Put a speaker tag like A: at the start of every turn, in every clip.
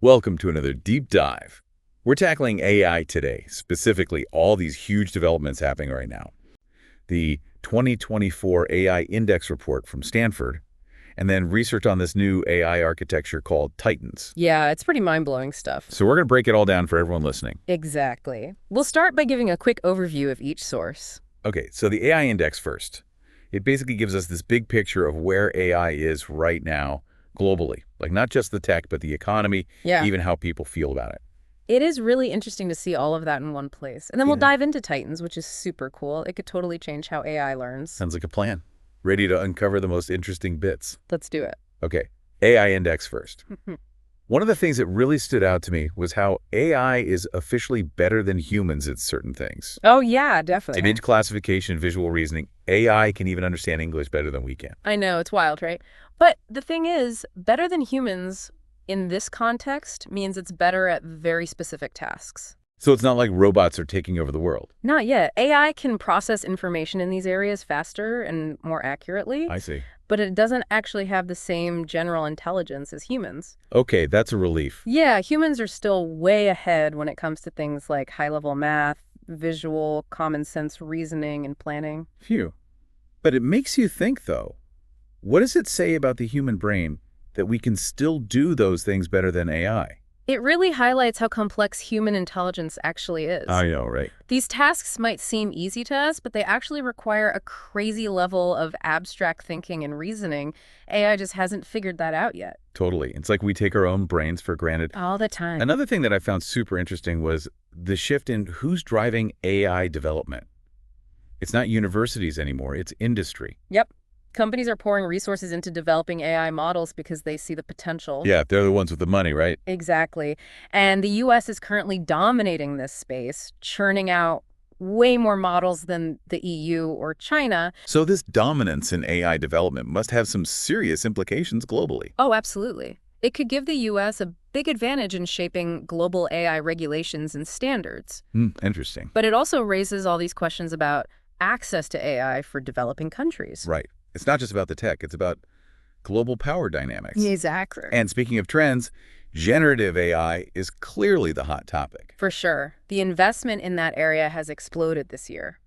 A: Welcome to another deep dive. We're tackling AI today, specifically all these huge developments happening right now. The 2024 AI Index report from Stanford, and then research on this new AI architecture called Titans.
B: Yeah, it's pretty mind-blowing stuff.
A: So we're going to break it all down for everyone listening.
B: Exactly. We'll start by giving a quick overview of each source.
A: Okay, so the AI Index first. It basically gives us this big picture of where AI is right now globally. Like not just the tech, but the economy,
B: Yeah.
A: even how people feel about it.
B: It is really interesting to see all of that in one place. And then we'll dive into Titans, which is super cool. It could totally change how AI learns.
A: Sounds like a plan. Ready to uncover the most interesting bits.
B: Let's do it.
A: Okay, AI Index first. One of the things that really stood out to me was how AI is officially better than humans at certain things.
B: Oh, yeah, definitely.
A: Image classification, visual reasoning. AI can even understand English better than we can.
B: I know, it's wild, right? But the thing is, better than humans in this context means it's better at very specific tasks.
A: So it's not like robots are taking over the world.
B: Not yet. AI can process information in these areas faster and more accurately.
A: I see.
B: But it doesn't actually have the same general intelligence as humans.
A: Okay, that's a relief.
B: Yeah, humans are still way ahead when it comes to things like high-level math, visual, common sense reasoning, and planning.
A: Phew. But it makes you think, though. What does it say about the human brain that we can still do those things better than AI?
B: It really highlights how complex human intelligence actually is.
A: I know, right?
B: These tasks might seem easy to us, but they actually require a crazy level of abstract thinking and reasoning. AI just hasn't figured that out yet.
A: Totally. It's like we take our own brains for granted.
B: All the time.
A: Another thing that I found super interesting was the shift in who's driving AI development. It's not universities anymore, it's industry.
B: Yep. Companies are pouring resources into developing AI models because they see the potential.
A: Yeah, they're the ones with the money, right?
B: Exactly. And the U.S. is currently dominating this space, churning out way more models than the EU or China.
A: So this dominance in AI development must have some serious implications globally.
B: Oh, absolutely. It could give the U.S. a big advantage in shaping global AI regulations and standards.
A: Interesting.
B: But it also raises all these questions about access to AI for developing countries.
A: Right. It's not just about the tech, it's about global power dynamics.
B: Exactly.
A: And speaking of trends, generative AI is clearly the hot topic.
B: For sure. The investment in that area has exploded this year.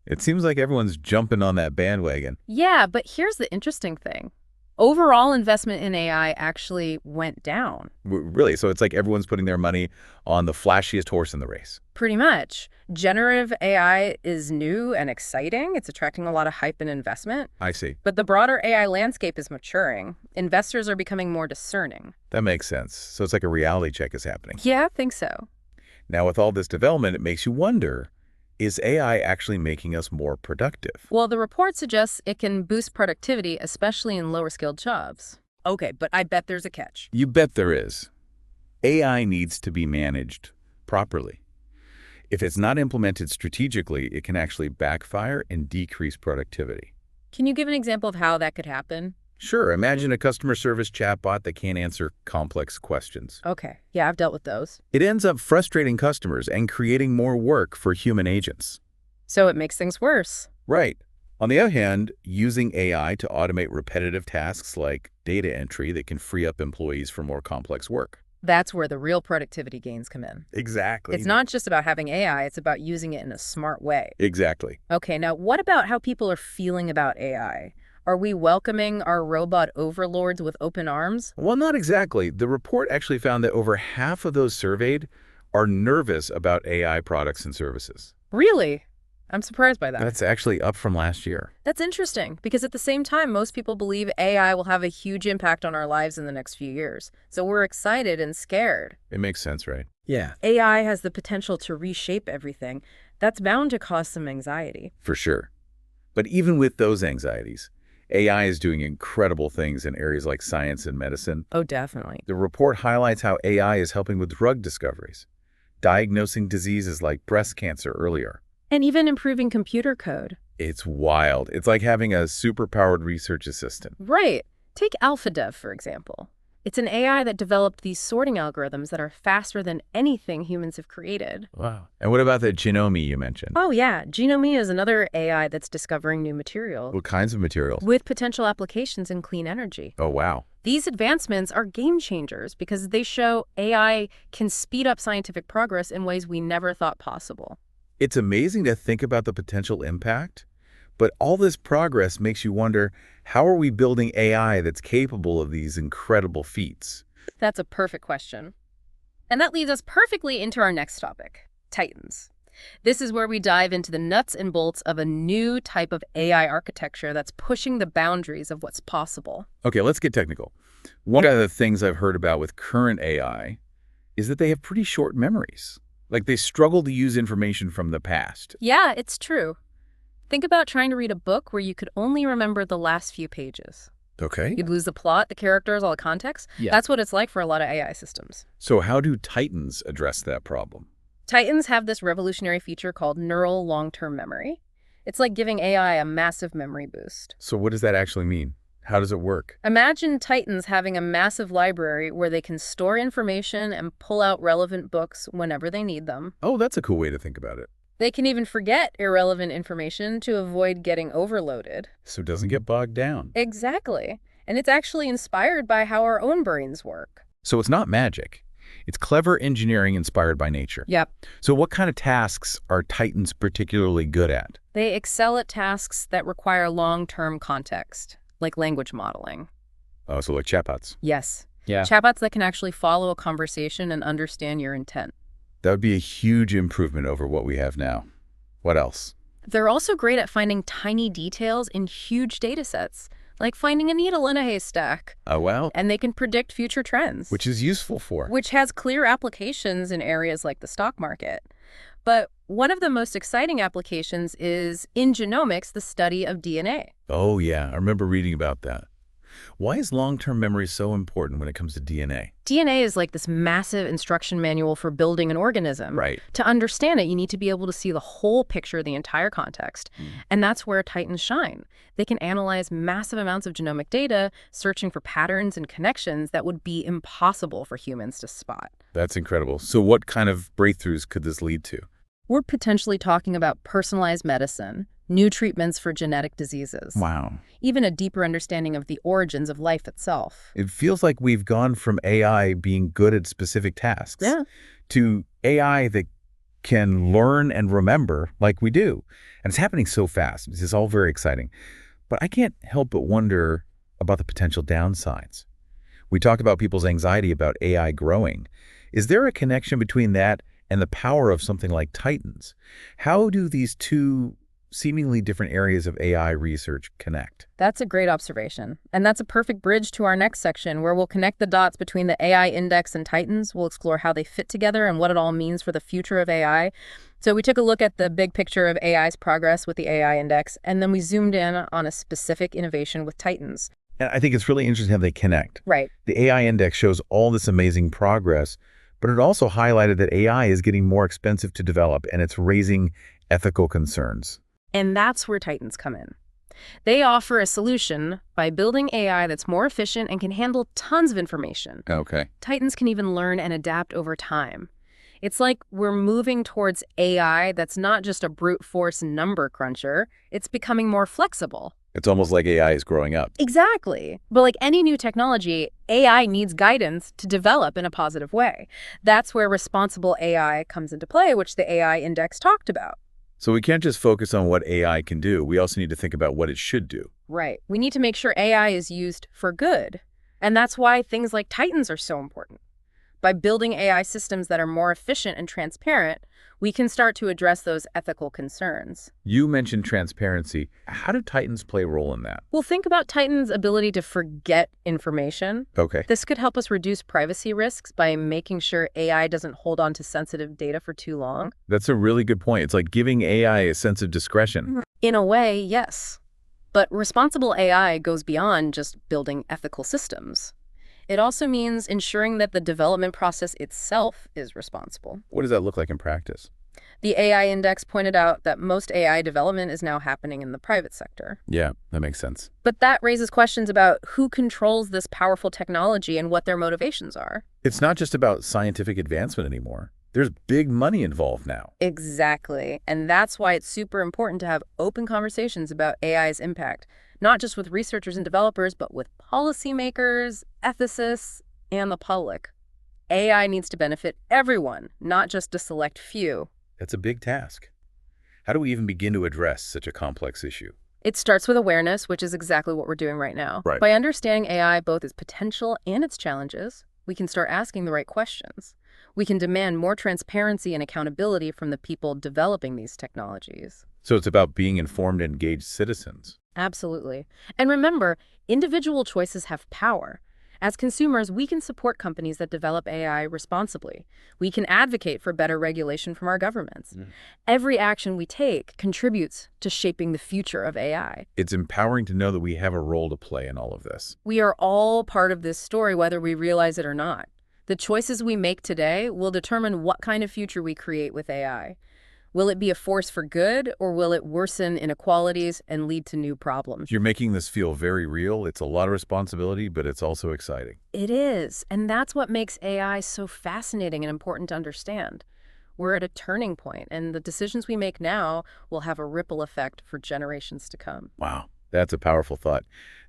A: It seems like everyone's jumping on that bandwagon.
B: Yeah, but here's the interesting thing. Overall investment in AI actually went down.
A: Really, so it's like everyone's putting their money on the flashiest horse in the race.
B: Pretty much. Generative AI is new and exciting. It's attracting a lot of hype and investment.
A: I see.
B: But the broader AI landscape is maturing. Investors are becoming more discerning.
A: That makes sense. So it's like a reality check is happening.
B: Yeah, I think so.
A: Now, with all this development, it makes you wonder, is AI actually making us more productive?
B: Well, the report suggests it can boost productivity, especially in lower-skilled jobs. Okay, but I bet there's a catch.
A: You bet there is. AI needs to be managed properly. If it's not implemented strategically, it can actually backfire and decrease productivity.
B: Can you give an example of how that could happen?
A: Sure, imagine a customer service chatbot that can't answer complex questions.
B: Okay, yeah, I've dealt with those.
A: It ends up frustrating customers and creating more work for human agents.
B: So it makes things worse.
A: Right. On the other hand, using AI to automate repetitive tasks like data entry that can free up employees for more complex work.
B: That's where the real productivity gains come in.
A: Exactly.
B: It's not just about having AI, it's about using it in a smart way.
A: Exactly.
B: Okay, now what about how people are feeling about AI? Are we welcoming our robot overlords with open arms?
A: Well, not exactly. The report actually found that over half of those surveyed are nervous about AI products and services.
B: Really? I'm surprised by that.
A: That's actually up from last year.
B: That's interesting, because at the same time, most people believe AI will have a huge impact on our lives in the next few years. So we're excited and scared.
A: It makes sense, right?
B: Yeah. AI has the potential to reshape everything. That's bound to cause some anxiety.
A: For sure. But even with those anxieties, AI is doing incredible things in areas like science and medicine.
B: Oh, definitely.
A: The report highlights how AI is helping with drug discoveries, diagnosing diseases like breast cancer earlier.
B: And even improving computer code.
A: It's wild. It's like having a superpowered research assistant.
B: Right. Take AlphaDev, for example. It's an AI that developed these sorting algorithms that are faster than anything humans have created.
A: Wow. And what about the Genome you mentioned?
B: Oh, yeah. Genome is another AI that's discovering new material
A: What kinds of materials?
B: with potential applications in clean energy.
A: Oh, wow.
B: These advancements are game changers because they show AI can speed up scientific progress in ways we never thought possible.
A: It's amazing to think about the potential impact, but all this progress makes you wonder, how are we building AI that's capable of these incredible feats?
B: That's a perfect question. And that leads us perfectly into our next topic, Titans. This is where we dive into the nuts and bolts of a new type of AI architecture that's pushing the boundaries of what's possible.
A: Okay, let's get technical. One of the things I've heard about with current AI is that they have pretty short memories. Like they struggle to use information from the past.
B: Yeah, it's true. Think about trying to read a book where you could only remember the last few pages.
A: Okay.
B: You'd lose the plot, the characters, all the context.
A: Yeah.
B: That's what it's like for a lot of AI systems.
A: So how do Titans address that problem?
B: Titans have this revolutionary feature called neural long-term memory. It's like giving AI a massive memory boost.
A: So what does that actually mean? How does it work?
B: Imagine Titans having a massive library where they can store information and pull out relevant books whenever they need them.
A: Oh, that's a cool way to think about it.
B: They can even forget irrelevant information to avoid getting overloaded.
A: So it doesn't get bogged down.
B: Exactly. And it's actually inspired by how our own brains work.
A: So it's not magic. It's clever engineering inspired by nature.
B: Yep.
A: So what kind of tasks are Titans particularly good at?
B: They excel at tasks that require long-term context, like language modeling.
A: Oh, so like chatbots.
B: Yes.
A: Yeah.
B: Chatbots that can actually follow a conversation and understand your intent.
A: That would be a huge improvement over what we have now. What else?
B: They're also great at finding tiny details in huge data sets, like finding a needle in a haystack.
A: Oh, well.
B: And they can predict future trends.
A: Which is useful for?
B: Which has clear applications in areas like the stock market. But one of the most exciting applications is in genomics, the study of DNA.
A: Oh, yeah. I remember reading about that. Why is long-term memory so important when it comes to DNA?
B: DNA is like this massive instruction manual for building an organism.
A: Right.
B: To understand it, you need to be able to see the whole picture, the entire context. And that's where Titans shine. They can analyze massive amounts of genomic data, searching for patterns and connections that would be impossible for humans to spot.
A: That's incredible. So what kind of breakthroughs could this lead to?
B: We're potentially talking about personalized medicine, new treatments for genetic diseases.
A: Wow.
B: Even a deeper understanding of the origins of life itself.
A: It feels like we've gone from AI being good at specific tasks to AI that can learn and remember like we do. And it's happening so fast. This is all very exciting. But I can't help but wonder about the potential downsides. We talked about people's anxiety about AI growing. Is there a connection between that and the power of something like Titans? How do these two seemingly different areas of AI research connect?
B: That's a great observation. And that's a perfect bridge to our next section, where we'll connect the dots between the AI index and Titans. We'll explore how they fit together and what it all means for the future of AI. So we took a look at the big picture of AI's progress with the AI index, and then we zoomed in on a specific innovation with Titans.
A: And I think it's really interesting how they connect.
B: Right.
A: The AI index shows all this amazing progress, but it also highlighted that AI is getting more expensive to develop, and it's raising ethical concerns.
B: And that's where Titans come in. They offer a solution by building AI that's more efficient and can handle tons of information.
A: Okay.
B: Titans can even learn and adapt over time. It's like we're moving towards AI that's not just a brute force number cruncher. It's becoming more flexible.
A: It's almost like AI is growing up.
B: Exactly. But like any new technology, AI needs guidance to develop in a positive way. That's where responsible AI comes into play, which the AI index talked about.
A: So we can't just focus on what AI can do. We also need to think about what it should do.
B: Right. We need to make sure AI is used for good. And that's why things like Titans are so important. By building AI systems that are more efficient and transparent, we can start to address those ethical concerns.
A: You mentioned transparency. How do Titans play a role in that?
B: Well, think about Titans' ability to forget information.
A: Okay.
B: This could help us reduce privacy risks by making sure AI doesn't hold on to sensitive data for too long.
A: That's a really good point. It's like giving AI a sense of discretion.
B: In a way, yes. But responsible AI goes beyond just building ethical systems. It also means ensuring that the development process itself is responsible.
A: What does that look like in practice?
B: The AI index pointed out that most AI development is now happening in the private sector.
A: Yeah, that makes sense.
B: But that raises questions about who controls this powerful technology and what their motivations are.
A: It's not just about scientific advancement anymore. There's big money involved now.
B: Exactly. And that's why it's super important to have open conversations about AI's impact, not just with researchers and developers, but with policymakers, ethicists, and the public. AI needs to benefit everyone, not just a select few.
A: That's a big task. How do we even begin to address such a complex issue?
B: It starts with awareness, which is exactly what we're doing right now.
A: Right.
B: By understanding AI, both its potential and its challenges, we can start asking the right questions. We can demand more transparency and accountability from the people developing these technologies.
A: So it's about being informed and engaged citizens.
B: Absolutely. And remember, individual choices have power. As consumers, we can support companies that develop AI responsibly. We can advocate for better regulation from our governments. Every action we take contributes to shaping the future of AI.
A: It's empowering to know that we have a role to play in all of this.
B: We are all part of this story, whether we realize it or not. The choices we make today will determine what kind of future we create with AI. Will it be a force for good, or will it worsen inequalities and lead to new problems?
A: You're making this feel very real. It's a lot of responsibility, but it's also exciting.
B: It is, and that's what makes AI so fascinating and important to understand. We're at a turning point, and the decisions we make now will have a ripple effect for generations to come.
A: Wow, that's a powerful thought.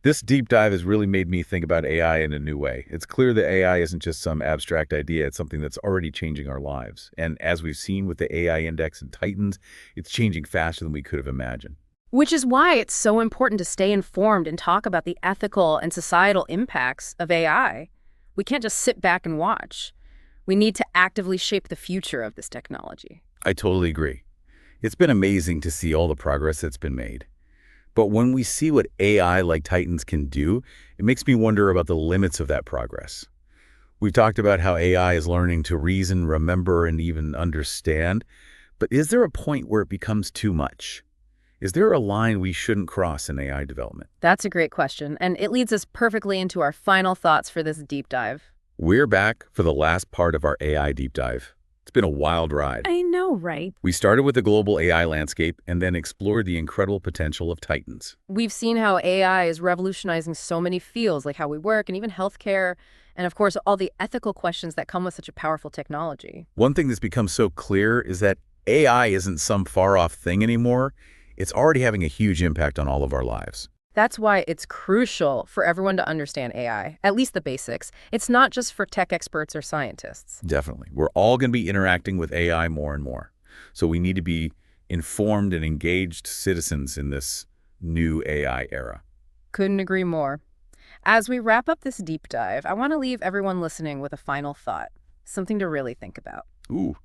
A: This deep dive has really made me think about AI in a new way. It's clear that AI isn't just some abstract idea. It's something that's already changing our lives. And as we've seen with the AI index and Titans, it's changing faster than we could have imagined.
B: Which is why it's so important to stay informed and talk about the ethical and societal impacts of AI. We can't just sit back and watch. We need to actively shape the future of this technology.
A: I totally agree. It's been amazing to see all the progress that's been made. But when we see what AI like Titans can do, it makes me wonder about the limits of that progress. We've talked about how AI is learning to reason, remember, and even understand. But is there a point where it becomes too much? Is there a line we shouldn't cross in AI development?
B: That's a great question, and it leads us perfectly into our final thoughts for this deep dive.
A: We're back for the last part of our AI deep dive. It's been a wild ride.
B: I know, right?
A: We started with the global AI landscape and then explored the incredible potential of Titans.
B: We've seen how AI is revolutionizing so many fields, like how we work and even healthcare, and of course, all the ethical questions that come with such a powerful technology.
A: One thing that's become so clear is that AI isn't some far-off thing anymore. It's already having a huge impact on all of our lives.
B: That's why it's crucial for everyone to understand AI, at least the basics. It's not just for tech experts or scientists.
A: Definitely. We're all going to be interacting with AI more and more. So we need to be informed and engaged citizens in this new AI era.
B: Couldn't agree more. As we wrap up this deep dive, I want to leave everyone listening with a final thought, something to really think about.
A: Ooh,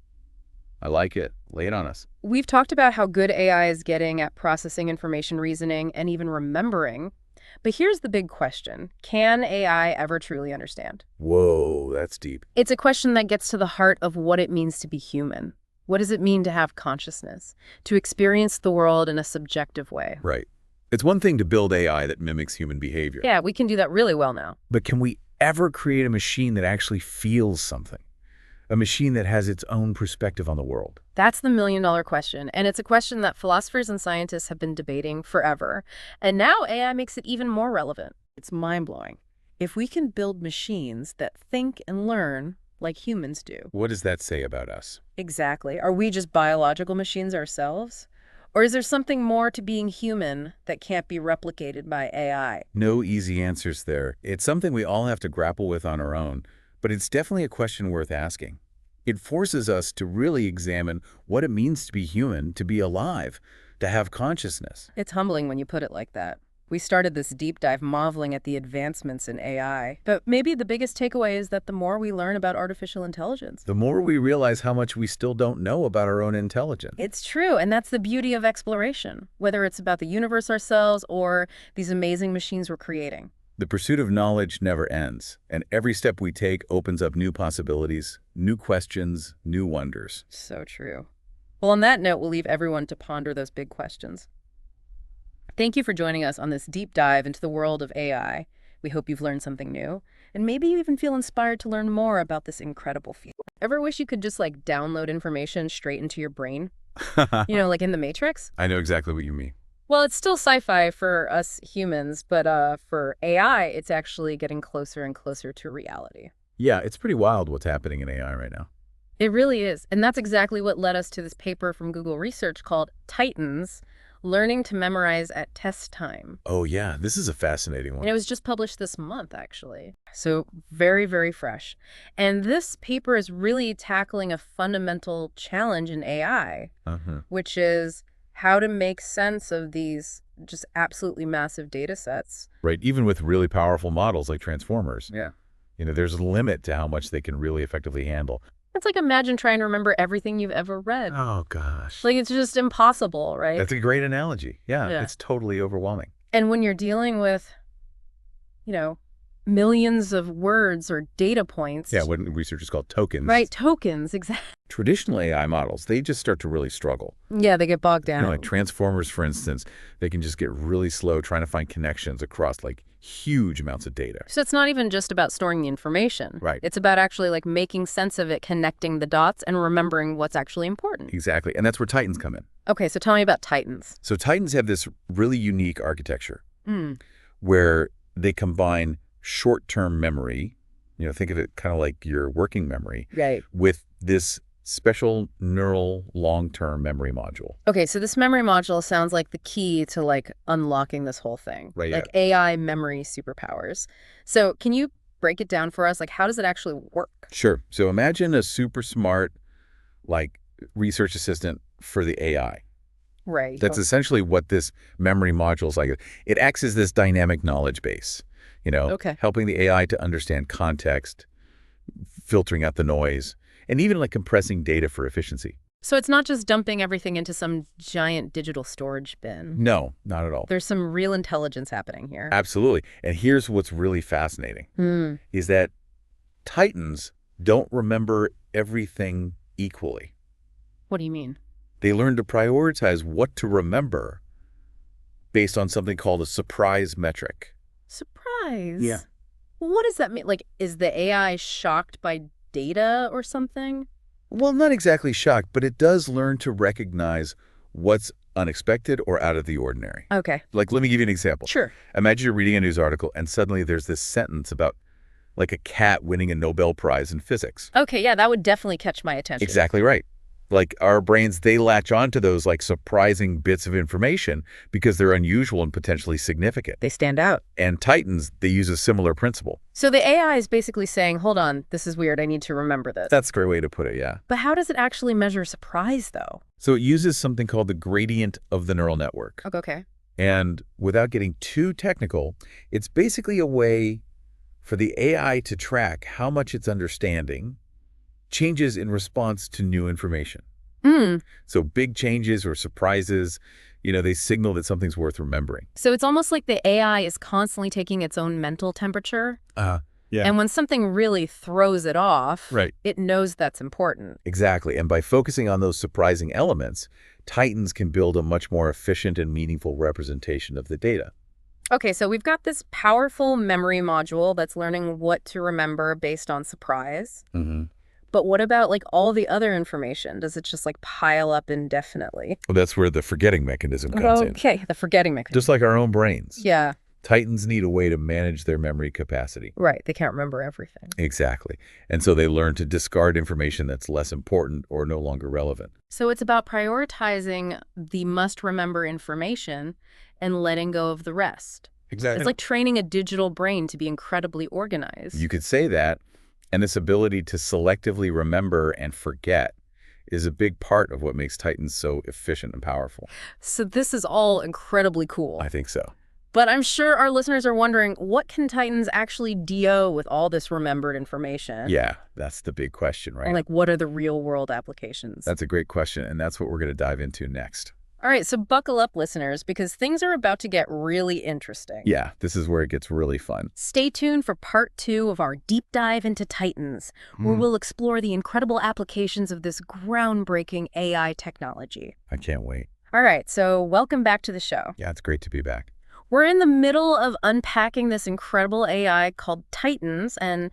A: I like it. Lay it on us.
B: We've talked about how good AI is getting at processing information, reasoning, and even remembering. But here's the big question. Can AI ever truly understand?
A: Whoa, that's deep.
B: It's a question that gets to the heart of what it means to be human. What does it mean to have consciousness, to experience the world in a subjective way?
A: Right. It's one thing to build AI that mimics human behavior.
B: Yeah, we can do that really well now.
A: But can we ever create a machine that actually feels something? A machine that has its own perspective on the world?
B: That's the million-dollar question, and it's a question that philosophers and scientists have been debating forever. And now AI makes it even more relevant. It's mind-blowing. If we can build machines that think and learn like humans do.
A: What does that say about us?
B: Exactly. Are we just biological machines ourselves? Or is there something more to being human that can't be replicated by AI?
A: No easy answers there. It's something we all have to grapple with on our own. But it's definitely a question worth asking. It forces us to really examine what it means to be human, to be alive, to have consciousness.
B: It's humbling when you put it like that. We started this deep dive marveling at the advancements in AI. But maybe the biggest takeaway is that the more we learn about artificial intelligence,
A: The more we realize how much we still don't know about our own intelligence.
B: it's true, and that's the beauty of exploration, whether it's about the universe ourselves or these amazing machines we're creating.
A: The pursuit of knowledge never ends, and every step we take opens up new possibilities, new questions, new wonders.
B: So true. Well, on that note, we'll leave everyone to ponder those big questions. Thank you for joining us on this deep dive into the world of AI. We hope you've learned something new, and maybe you even feel inspired to learn more about this incredible field. Ever wish you could just download information straight into your brain? Like in The Matrix?
A: I know exactly what you mean.
B: Well, it's still sci-fi for us humans, but for AI, it's actually getting closer and closer to reality.
A: Yeah, it's pretty wild what's happening in AI right now.
B: It really is. And that's exactly what led us to this paper from Google Research called Titans, learning to memorize at test time.
A: Oh, yeah. This is a fascinating
B: And
A: one.
B: it was just published this month, actually. So very, very fresh. And this paper is really tackling a fundamental challenge in AI, which is how to make sense of these just absolutely massive data sets.
A: Right. Even with really powerful models like transformers,
B: Yeah.
A: there's a limit to how much they can really effectively handle.
B: It's like imagine trying to remember everything you've ever read.
A: Oh, gosh.
B: Like it's just impossible, right?
A: That's a great analogy. Yeah,
B: Yeah.
A: it's totally overwhelming.
B: And when you're dealing with, millions of words or data points.
A: Yeah, what researchers call tokens.
B: Right, tokens, exactly.
A: Traditional AI models, they just start to really struggle.
B: Yeah, they get bogged down.
A: Like transformers, for instance, they can just get really slow trying to find connections across like huge amounts of data.
B: So it's not even just about storing the information.
A: Right.
B: It's about actually like making sense of it, connecting the dots, and remembering what's actually important.
A: Exactly. And that's where Titans come in.
B: Okay, so tell me about Titans.
A: So Titans have this really unique architecture
B: Mm.
A: where they combine short-term memory, think of it kind of like your working memory,
B: Right.
A: with this special neural long-term memory module.
B: Okay, so this memory module sounds like the key to like unlocking this whole thing.
A: Right,
B: Like AI memory superpowers. So can you break it down for us? Like how does it actually work?
A: Sure. So imagine a super smart, like, research assistant for the AI.
B: Right.
A: That's essentially what this memory module is like. It acts as this dynamic knowledge base,
B: Okay.
A: helping the AI to understand context, filtering out the noise, and even like compressing data for efficiency.
B: So it's not just dumping everything into some giant digital storage bin.
A: No, not at all.
B: There's some real intelligence happening here.
A: Absolutely. And here's what's really fascinating,
B: Hmm.
A: is that Titans don't remember everything equally.
B: What do you mean?
A: They learn to prioritize what to remember based on something called a surprise metric.
B: Surprise.
A: Yeah.
B: What does that mean? Like, is the AI shocked by data or something?
A: Well, not exactly shocked, but it does learn to recognize what's unexpected or out of the ordinary.
B: Okay.
A: Like, let me give you an example.
B: Sure.
A: Imagine you're reading a news article and suddenly there's this sentence about like a cat winning a Nobel Prize in physics.
B: Okay, yeah, that would definitely catch my attention.
A: Exactly right. Like our brains, they latch onto those like surprising bits of information because they're unusual and potentially significant.
B: They stand out.
A: And Titans, they use a similar principle.
B: So the AI is basically saying, hold on, this is weird, I need to remember this.
A: That's a great way to put it, yeah.
B: But how does it actually measure surprise, though?
A: So it uses something called the gradient of the neural network.
B: Okay.
A: And without getting too technical, it's basically a way for the AI to track how much it's understanding changes in response to new information. So big changes or surprises, they signal that something's worth remembering.
B: So it's almost like the AI is constantly taking its own mental temperature.
A: Yeah.
B: And when something really throws it off,
A: Right.
B: it knows that's important.
A: Exactly. And by focusing on those surprising elements, Titans can build a much more efficient and meaningful representation of the data.
B: Okay, so we've got this powerful memory module that's learning what to remember based on surprise. But what about like all the other information? Does it just like pile up indefinitely?
A: Well, that's where the forgetting mechanism comes in.
B: Okay, the forgetting mechanism.
A: Just like our own brains.
B: Yeah,
A: Titans need a way to manage their memory capacity.
B: right. They can't remember everything.
A: Exactly. And so they learn to discard information that's less important or no longer relevant.
B: So it's about prioritizing the must-remember information and letting go of the rest.
A: Exactly.
B: It's like training a digital brain to be incredibly organized.
A: You could say that. And this ability to selectively remember and forget is a big part of what makes Titans so efficient and powerful.
B: So this is all incredibly cool.
A: I think so.
B: But I'm sure our listeners are wondering, what can Titans actually do with all this remembered information?
A: Yeah, that's the big question, right?
B: And like, what are the real-world applications?
A: That's a great question, and that's what we're going to dive into next.
B: All right, so buckle up, listeners, because things are about to get really interesting.
A: Yeah, this is where it gets really fun.
B: Stay tuned for part 2 of our deep dive into Titans, where we'll explore the incredible applications of this groundbreaking AI technology.
A: I can't wait.
B: All right, so welcome back to the show.
A: Yeah, it's great to be back.
B: We're in the middle of unpacking this incredible AI called Titans, and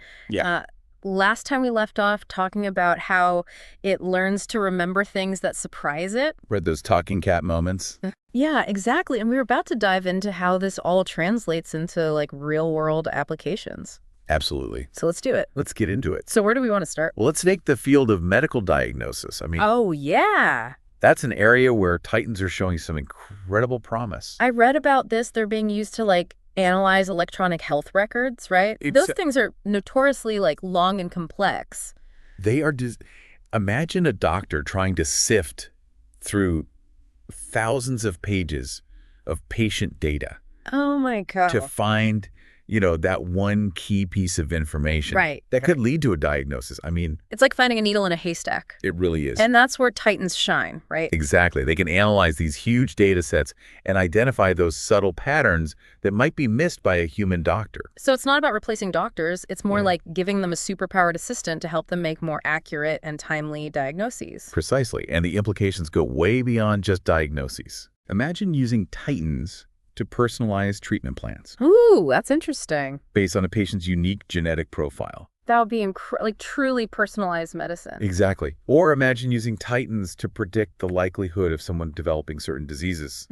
B: last time we left off talking about how it learns to remember things that surprise it.
A: Read those talking cat moments?
B: Yeah, exactly. And we were about to dive into how this all translates into like real world applications.
A: Absolutely.
B: So let's do it.
A: Let's get into it.
B: So where do we want to start?
A: Well, let's take the field of medical diagnosis.
B: Oh, yeah.
A: That's an area where Titans are showing some incredible promise.
B: I read about this. They're being used to, like, analyze electronic health records, right? Those things are notoriously, like, long and complex.
A: They are imagine a doctor trying to sift through thousands of pages of patient data
B: Oh, my God.
A: to find, that one key piece of information that could lead to a diagnosis. I mean,
B: It's like finding a needle in a haystack.
A: it really is.
B: And that's where Titans shine, right?
A: Exactly. They can analyze these huge data sets and identify those subtle patterns that might be missed by a human doctor.
B: So it's not about replacing doctors. It's more like giving them a superpowered assistant to help them make more accurate and timely diagnoses.
A: Precisely. And the implications go way beyond just diagnoses. Imagine using Titans to personalize treatment plans
B: Ooh, that's interesting.
A: based on a patient's unique genetic profile.
B: That would be like truly personalized medicine.
A: Exactly. Or imagine using Titans to predict the likelihood of someone developing certain diseases,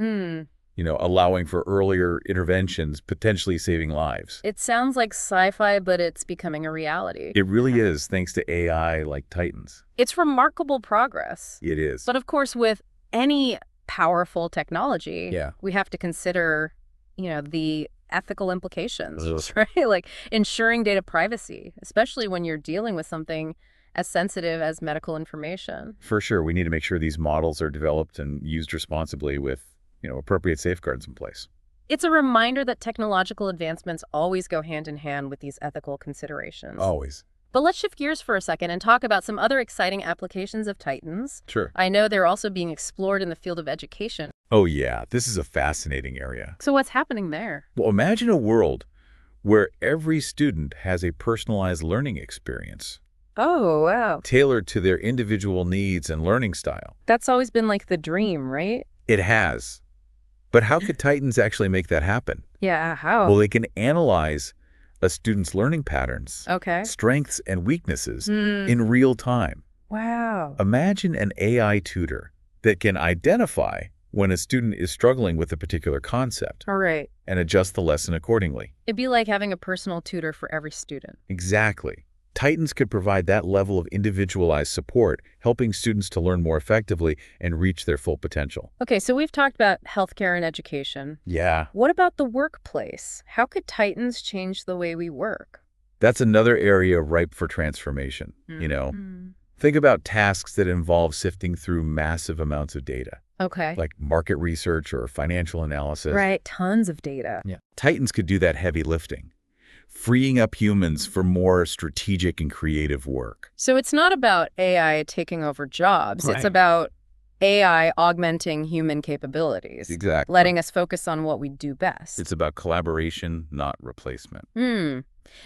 A: allowing for earlier interventions, potentially saving lives.
B: It sounds like sci-fi, but it's becoming a reality.
A: It really is, thanks to AI like Titans.
B: It's remarkable progress.
A: It is.
B: But of course, with any powerful technology,
A: Yeah.
B: we have to consider, the ethical implications, right? Like ensuring data privacy, especially when you're dealing with something as sensitive as medical information.
A: For sure. We need to make sure these models are developed and used responsibly with, appropriate safeguards in place.
B: It's a reminder that technological advancements always go hand in hand with these ethical considerations.
A: Always.
B: But let's shift gears for a second and talk about some other exciting applications of Titans.
A: Sure.
B: I know they're also being explored in the field of education.
A: Oh, yeah. This is a fascinating area.
B: So what's happening there?
A: Well, imagine a world where every student has a personalized learning experience
B: Oh, wow.
A: tailored to their individual needs and learning style.
B: That's always been like the dream, right?
A: It has. But how could Titans actually make that happen?
B: Yeah, how?
A: Well, they can analyze a student's learning patterns,
B: Okay.
A: strengths, and weaknesses in real time.
B: Wow.
A: Imagine an AI tutor that can identify when a student is struggling with a particular concept
B: All right.
A: and adjust the lesson accordingly.
B: It'd be like having a personal tutor for every student.
A: Exactly. Titans could provide that level of individualized support, helping students to learn more effectively and reach their full potential.
B: Okay, so we've talked about healthcare and education.
A: Yeah.
B: What about the workplace? How could Titans change the way we work?
A: That's another area ripe for transformation, Think about tasks that involve sifting through massive amounts of data,
B: Okay.
A: like market research or financial analysis.
B: Right, tons of data.
A: Yeah. Titans could do that heavy lifting, freeing up humans for more strategic and creative work.
B: So it's not about AI taking over jobs. It's
A: Right.
B: about AI augmenting human capabilities,
A: Exactly.
B: letting us focus on what we do best.
A: It's about collaboration, not replacement.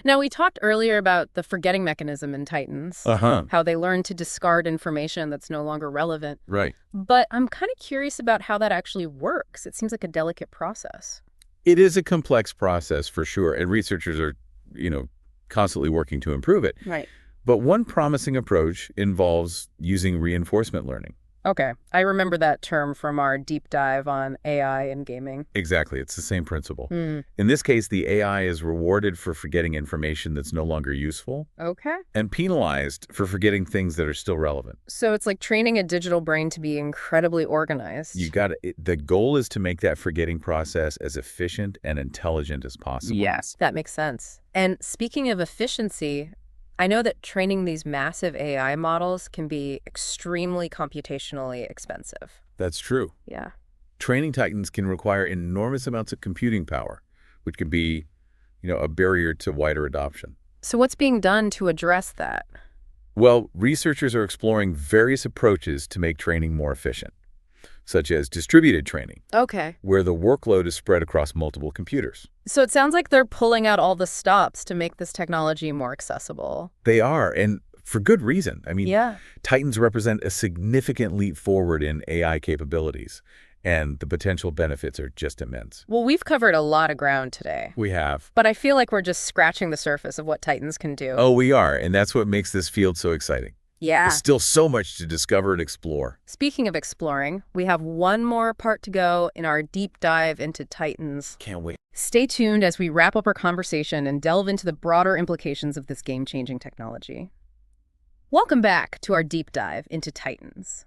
B: Now, we talked earlier about the forgetting mechanism in Titans, how they learn to discard information that's no longer relevant.
A: Right.
B: But I'm kind of curious about how that actually works. It seems like a delicate process.
A: It is a complex process for sure, and researchers are, constantly working to improve it.
B: Right.
A: But one promising approach involves using reinforcement learning.
B: Okay. I remember that term from our deep dive on AI and gaming.
A: Exactly. It's the same principle. In this case, the AI is rewarded for forgetting information that's no longer useful
B: Okay.
A: and penalized for forgetting things that are still relevant.
B: So it's like training a digital brain to be incredibly organized.
A: The goal is to make that forgetting process as efficient and intelligent as possible.
B: Yes. That makes sense. And speaking of efficiency, I know that training these massive AI models can be extremely computationally expensive.
A: That's true.
B: Yeah.
A: Training Titans can require enormous amounts of computing power, which can be, a barrier to wider adoption.
B: So what's being done to address that?
A: Well, researchers are exploring various approaches to make training more efficient, such as distributed training,
B: Okay.
A: where the workload is spread across multiple computers.
B: So it sounds like they're pulling out all the stops to make this technology more accessible.
A: They are, and for good reason. I mean,
B: Yeah.
A: Titans represent a significant leap forward in AI capabilities, and the potential benefits are just immense.
B: Well, we've covered a lot of ground today,
A: We have.
B: but I feel like we're just scratching the surface of what Titans can do.
A: Oh, we are, and that's what makes this field so exciting.
B: Yeah.
A: There's still so much to discover and explore.
B: Speaking of exploring, we have one more part to go in our deep dive into Titans.
A: Can't wait.
B: Stay tuned as we wrap up our conversation and delve into the broader implications of this game-changing technology. Welcome back to our deep dive into Titans.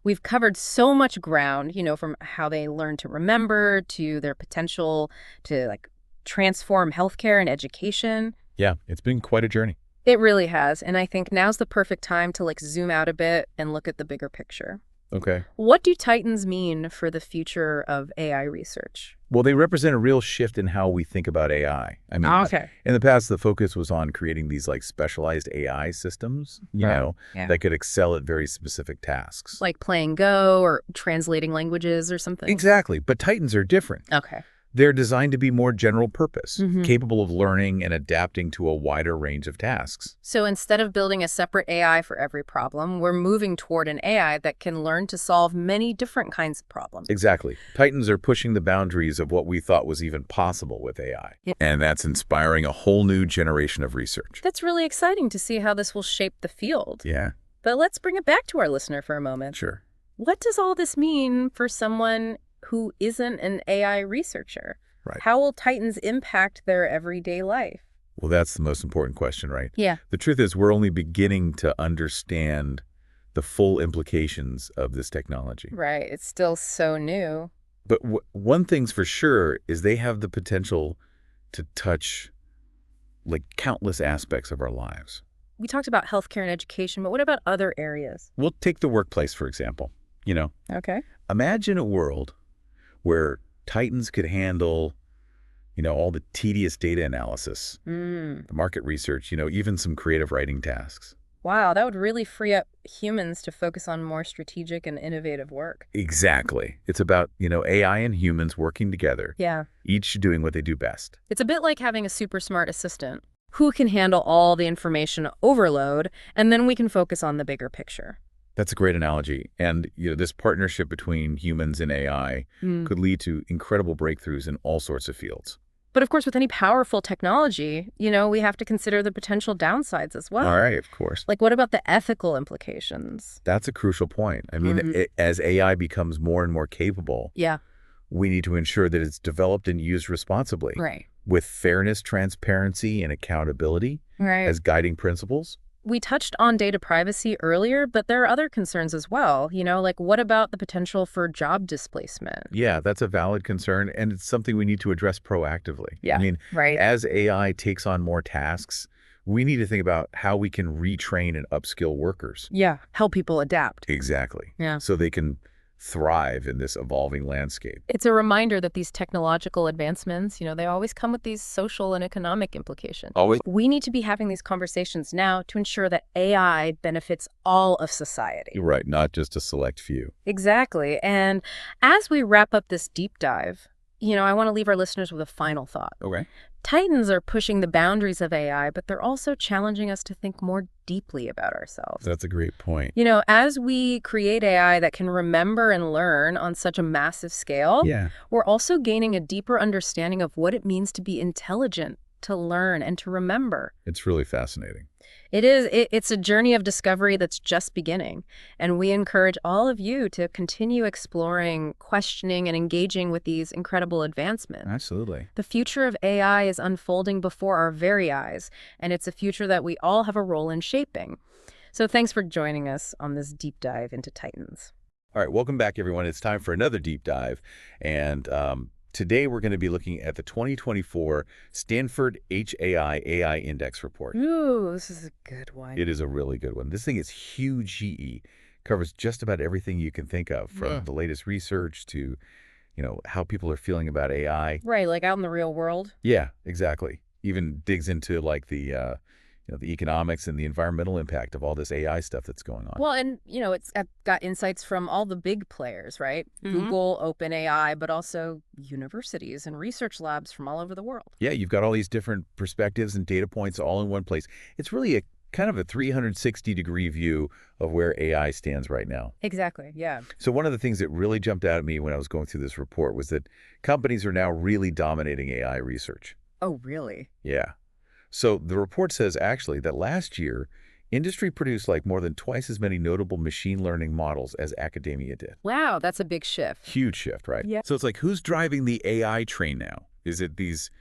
B: We've covered so much ground, from how they learn to remember to their potential to transform healthcare and education.
A: Yeah, it's been quite a journey.
B: It really has. And I think now's the perfect time to zoom out a bit and look at the bigger picture.
A: Okay.
B: What do Titans mean for the future of AI research?
A: Well, they represent a real shift in how we think about AI. I mean,
B: Okay.
A: in the past, the focus was on creating these specialized AI systems,
B: Yeah.
A: that could excel at very specific tasks.
B: Like playing Go or translating languages or something?
A: Exactly. But Titans are different.
B: Okay.
A: They're designed to be more general purpose,
B: Mhm.
A: capable of learning and adapting to a wider range of tasks.
B: So instead of building a separate AI for every problem, we're moving toward an AI that can learn to solve many different kinds of problems.
A: Exactly. Titans are pushing the boundaries of what we thought was even possible with AI.
B: Yeah.
A: And that's inspiring a whole new generation of research.
B: That's really exciting to see how this will shape the field.
A: Yeah,
B: But let's bring it back to our listener for a moment.
A: sure.
B: What does all this mean for someone who isn't an AI researcher?
A: Right.
B: How will Titans impact their everyday life?
A: Well, that's the most important question, right?
B: Yeah.
A: The truth is we're only beginning to understand the full implications of this technology.
B: Right. It's still so new.
A: But one thing's for sure is they have the potential to touch countless aspects of our lives.
B: We talked about healthcare and education, but what about other areas?
A: We'll take the workplace, for example.
B: Okay.
A: Imagine a world where Titans could handle, all the tedious data analysis, the market research, even some creative writing tasks.
B: Wow, that would really free up humans to focus on more strategic and innovative work.
A: Exactly. It's about, AI and humans working together,
B: Yeah.
A: each doing what they do best.
B: It's a bit like having a super smart assistant who can handle all the information overload, and then we can focus on the bigger picture.
A: That's a great analogy. And, this partnership between humans and AI could lead to incredible breakthroughs in all sorts of fields.
B: But of course, with any powerful technology, we have to consider the potential downsides as well.
A: All right, of course.
B: What about the ethical implications?
A: That's a crucial point. I mean, as AI becomes more and more capable,
B: Yeah.
A: we need to ensure that it's developed and used responsibly.
B: Right.
A: With fairness, transparency, and accountability
B: Right.
A: as guiding principles.
B: We touched on data privacy earlier, but there are other concerns as well. What about the potential for job displacement?
A: Yeah, that's a valid concern, and it's something we need to address proactively.
B: Yeah,
A: I mean,
B: right.
A: as AI takes on more tasks, we need to think about how we can retrain and upskill workers.
B: Yeah, help people adapt.
A: Exactly.
B: Yeah.
A: So they can thrive in this evolving landscape.
B: It's a reminder that these technological advancements, they always come with these social and economic implications.
A: Always.
B: We need to be having these conversations now to ensure that AI benefits all of society.
A: You're right, not just a select few.
B: Exactly. And as we wrap up this deep dive, I want to leave our listeners with a final thought.
A: Okay.
B: Titans are pushing the boundaries of AI, but they're also challenging us to think more deeply about ourselves.
A: That's a great point.
B: As we create AI that can remember and learn on such a massive scale,
A: Yeah.
B: we're also gaining a deeper understanding of what it means to be intelligent, to learn, and to remember.
A: It's really fascinating.
B: It is. It's a journey of discovery that's just beginning. And we encourage all of you to continue exploring, questioning, and engaging with these incredible advancements.
A: Absolutely.
B: The future of AI is unfolding before our very eyes, and it's a future that we all have a role in shaping. So thanks for joining us on this deep dive into Titans.
A: All right, welcome back, everyone. It's time for another deep dive. And today we're going to be looking at the 2024 Stanford HAI AI Index Report.
B: Ooh, this is a good one.
A: It is a really good one. This thing is huge GE. Covers just about everything you can think of, from the latest research to, how people are feeling about AI.
B: Right, out in the real world.
A: Yeah, exactly. Even digs into the economics and the environmental impact of all this AI stuff that's going on.
B: Well, and, it's got insights from all the big players, right? Google, OpenAI, but also universities and research labs from all over the world.
A: Yeah, you've got all these different perspectives and data points all in one place. It's really a kind of a 360-degree view of where AI stands right now.
B: Exactly, yeah.
A: So one of the things that really jumped out at me when I was going through this report was that companies are now really dominating AI research.
B: Oh, really?
A: Yeah. So the report says actually that last year, industry produced more than twice as many notable machine learning models as academia did.
B: Wow, that's a big shift.
A: Huge shift, right?
B: Yeah.
A: So it's who's driving the AI train now? Is it these,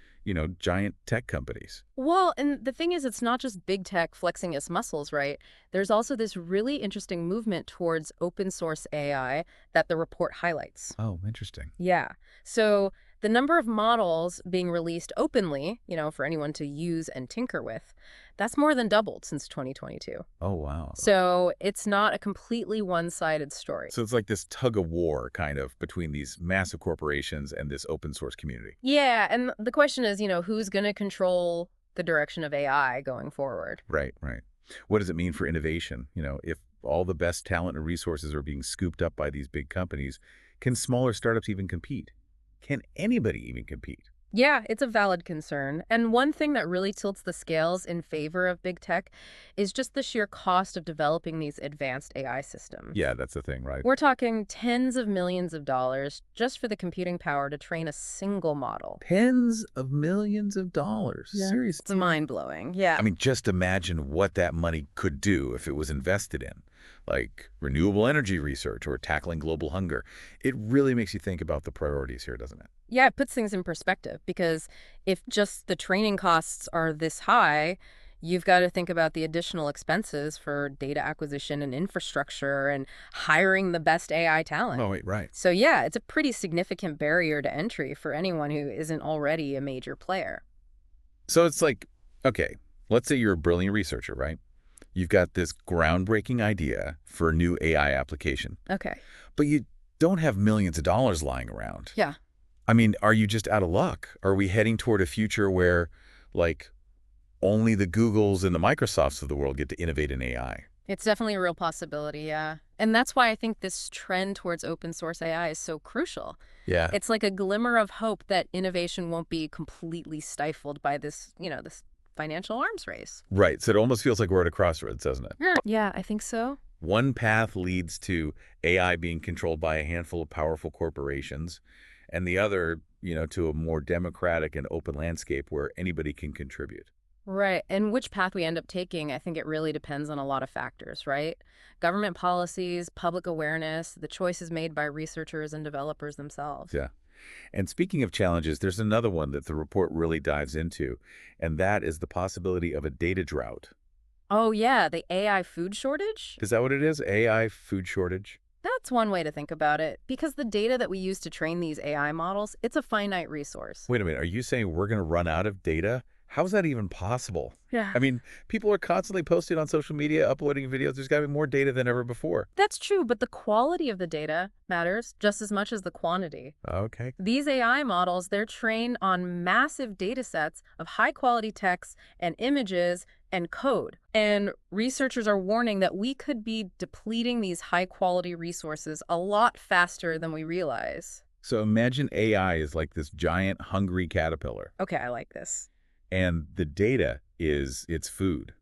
A: giant tech companies.
B: Well, and the thing is, it's not just big tech flexing its muscles, right? There's also this really interesting movement towards open source AI that the report highlights.
A: Oh, interesting.
B: Yeah. So the number of models being released openly, for anyone to use and tinker with, that's more than doubled since 2022.
A: Oh, wow.
B: So it's not a completely one-sided story.
A: So it's like this tug of war kind of between these massive corporations and this open source community.
B: Yeah, and the question is, who's going to control the direction of AI going forward?
A: Right, right. What does it mean for innovation? If all the best talent and resources are being scooped up by these big companies, can smaller startups even compete? Can anybody even compete?
B: Yeah, it's a valid concern. And one thing that really tilts the scales in favor of big tech is just the sheer cost of developing these advanced AI systems.
A: Yeah, that's the thing, right?
B: We're talking tens of millions of dollars just for the computing power to train a single model.
A: Tens of millions of dollars.
B: Yeah.
A: Seriously.
B: It's mind-blowing. Yeah.
A: I mean, just imagine what that money could do if it was invested in, like renewable energy research or tackling global hunger. It really makes you think about the priorities here, doesn't it?
B: Yeah, it puts things in perspective because if just the training costs are this high, you've got to think about the additional expenses for data acquisition and infrastructure and hiring the best AI talent.
A: Oh, wait, right.
B: So yeah, it's a pretty significant barrier to entry for anyone who isn't already a major player.
A: So it's like, okay, let's say you're a brilliant researcher, right? You've got this groundbreaking idea for a new AI application,
B: Okay.
A: but you don't have millions of dollars lying around.
B: Yeah.
A: I mean, are you just out of luck? Are we heading toward a future where, like, only the Googles and the Microsofts of the world get to innovate in AI?
B: It's definitely a real possibility, yeah. And that's why I think this trend towards open source AI is so crucial.
A: Yeah.
B: It's like a glimmer of hope that innovation won't be completely stifled by this, this financial arms race.
A: Right. So it almost feels like we're at a crossroads, doesn't it?
B: Yeah, I think so.
A: One path leads to AI being controlled by a handful of powerful corporations, and the other, to a more democratic and open landscape where anybody can contribute.
B: Right. And which path we end up taking, I think it really depends on a lot of factors, right? Government policies, public awareness, the choices made by researchers and developers themselves.
A: Yeah. And speaking of challenges, there's another one that the report really dives into, and that is the possibility of a data drought.
B: Oh, yeah, the AI food shortage?
A: Is that what it is? AI food shortage?
B: That's one way to think about it, because the data that we use to train these AI models, it's a finite resource.
A: Wait a minute. Are you saying we're going to run out of data? How's that even possible?
B: Yeah.
A: I mean, people are constantly posting on social media, uploading videos. There's got to be more data than ever before.
B: That's true, but the quality of the data matters just as much as the quantity.
A: Okay.
B: These AI models, they're trained on massive data sets of high-quality text and images and code. And researchers are warning that we could be depleting these high-quality resources a lot faster than we realize.
A: So imagine AI is like this giant hungry caterpillar,
B: Okay, I like this.
A: and the data is its food.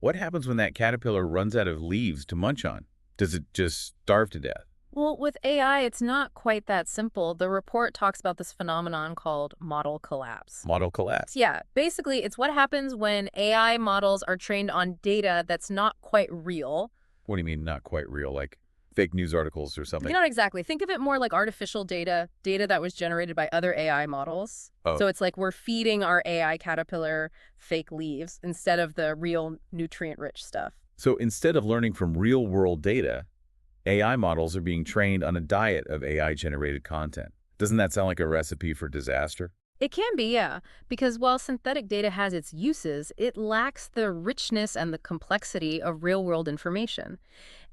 A: What happens when that caterpillar runs out of leaves to munch on? Does it just starve to death?
B: Well, with AI, it's not quite that simple. The report talks about this phenomenon called model collapse.
A: Model collapse.
B: Yeah, basically, it's what happens when AI models are trained on data that's not quite real.
A: What do you mean not quite real? Like fake news articles or something?
B: Not exactly. Think of it more like artificial data that was generated by other AI models.
A: Oh.
B: So it's like we're feeding our AI caterpillar fake leaves instead of the real nutrient-rich stuff.
A: So instead of learning from real-world data, AI models are being trained on a diet of AI-generated content. Doesn't that sound like a recipe for disaster?
B: It can be, yeah, because while synthetic data has its uses, it lacks the richness and the complexity of real-world information.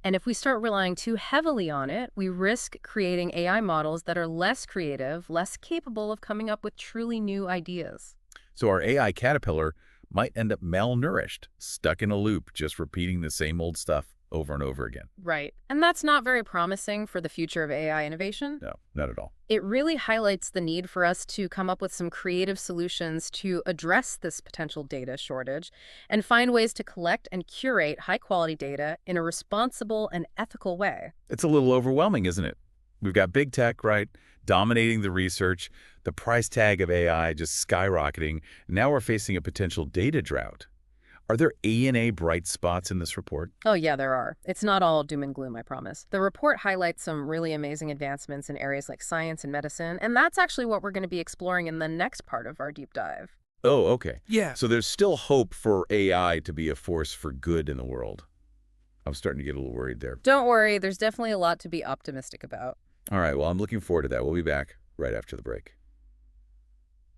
B: And if we start relying too heavily on it, we risk creating AI models that are less creative, less capable of coming up with truly new ideas.
A: So our AI caterpillar might end up malnourished, stuck in a loop, just repeating the same old stuff over and over again.
B: Right. And that's not very promising for the future of AI innovation.
A: No, not at all.
B: It really highlights the need for us to come up with some creative solutions to address this potential data shortage and find ways to collect and curate high-quality data in a responsible and ethical way.
A: It's a little overwhelming, isn't it? We've got big tech, right, dominating the research, the price tag of AI just skyrocketing. Now we're facing a potential data drought. Are there A&A bright spots in this report?
B: Oh, yeah, there are. It's not all doom and gloom, I promise. The report highlights some really amazing advancements in areas like science and medicine, and that's actually what we're going to be exploring in the next part of our deep dive.
A: Oh, okay.
C: Yeah.
A: So there's still hope for AI to be a force for good in the world. I'm starting to get a little worried there.
B: Don't worry, there's definitely a lot to be optimistic about.
A: All right, well, I'm looking forward to that. We'll be back right after the break.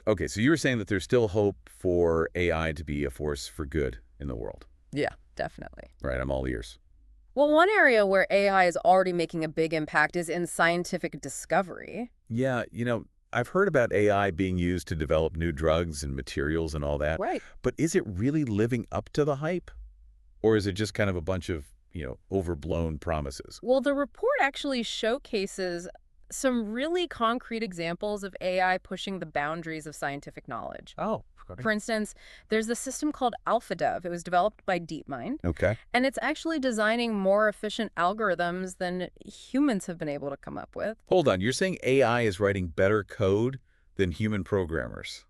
A: Okay, so you were saying that there's still hope for AI to be a force for good in the world.
B: Yeah, definitely.
A: Right, I'm all ears.
B: Well, one area where AI is already making a big impact is in scientific discovery.
A: Yeah, I've heard about AI being used to develop new drugs and materials and all that.
B: Right.
A: But is it really living up to the hype? Or is it just kind of a bunch of, overblown promises?
B: Well, the report actually showcases some really concrete examples of AI pushing the boundaries of scientific knowledge.
C: Oh.
B: For instance, there's a system called AlphaDev. It was developed by DeepMind,
A: Okay.
B: and it's actually designing more efficient algorithms than humans have been able to come up with.
A: Hold on, you're saying AI is writing better code than human programmers?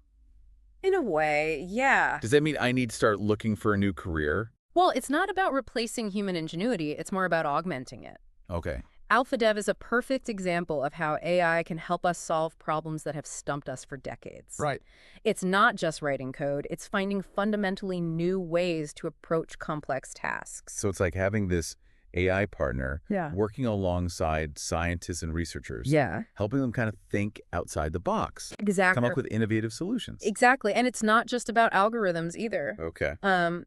B: In a way, yeah.
A: Does that mean I need to start looking for a new career?
B: Well, it's not about replacing human ingenuity. It's more about augmenting it.
A: Okay.
B: AlphaDev is a perfect example of how AI can help us solve problems that have stumped us for decades.
C: Right.
B: It's not just writing code, it's finding fundamentally new ways to approach complex tasks.
A: So it's like having this AI partner
B: Yeah.
A: working alongside scientists and researchers,
B: Yeah.
A: helping them kind of think outside the box,
B: Exactly.
A: come up with innovative solutions.
B: Exactly. And it's not just about algorithms either.
A: Okay.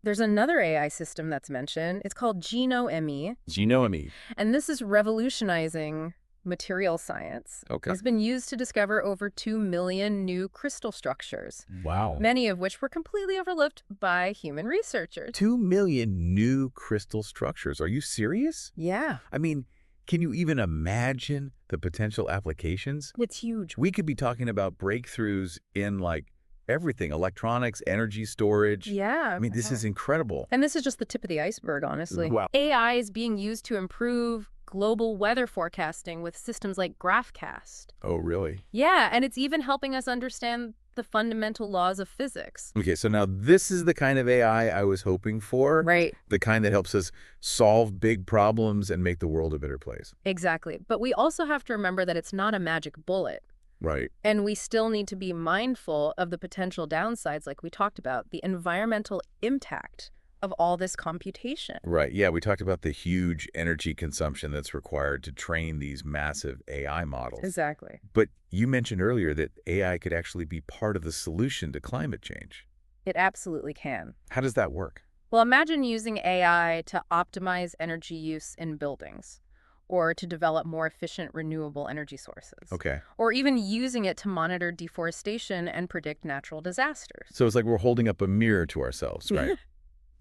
B: There's another AI system that's mentioned. It's called GenoME,
A: Genome.
B: and this is revolutionizing material science.
A: Okay.
B: It's been used to discover over 2 million new crystal structures,
C: Wow.
B: many of which were completely overlooked by human researchers.
A: 2 million new crystal structures. Are you serious?
B: Yeah,
A: I mean, can you even imagine the potential applications?
B: it's huge.
A: We could be talking about breakthroughs in everything, electronics, energy storage.
B: Yeah.
A: I mean, this is incredible.
B: And this is just the tip of the iceberg, honestly.
C: Wow.
B: AI is being used to improve global weather forecasting with systems like GraphCast.
A: Oh, really?
B: Yeah, and it's even helping us understand the fundamental laws of physics.
A: Okay, so now this is the kind of AI I was hoping for.
B: Right.
A: The kind that helps us solve big problems and make the world a better place.
B: Exactly. But we also have to remember that it's not a magic bullet.
A: Right.
B: And we still need to be mindful of the potential downsides, like we talked about, the environmental impact of all this computation.
A: Right. Yeah, we talked about the huge energy consumption that's required to train these massive AI models.
B: Exactly.
A: But you mentioned earlier that AI could actually be part of the solution to climate change.
B: It absolutely can.
A: How does that work?
B: Well, imagine using AI to optimize energy use in buildings, or to develop more efficient renewable energy sources.
A: Okay.
B: Or even using it to monitor deforestation and predict natural disasters.
A: So it's like we're holding up a mirror to ourselves, right?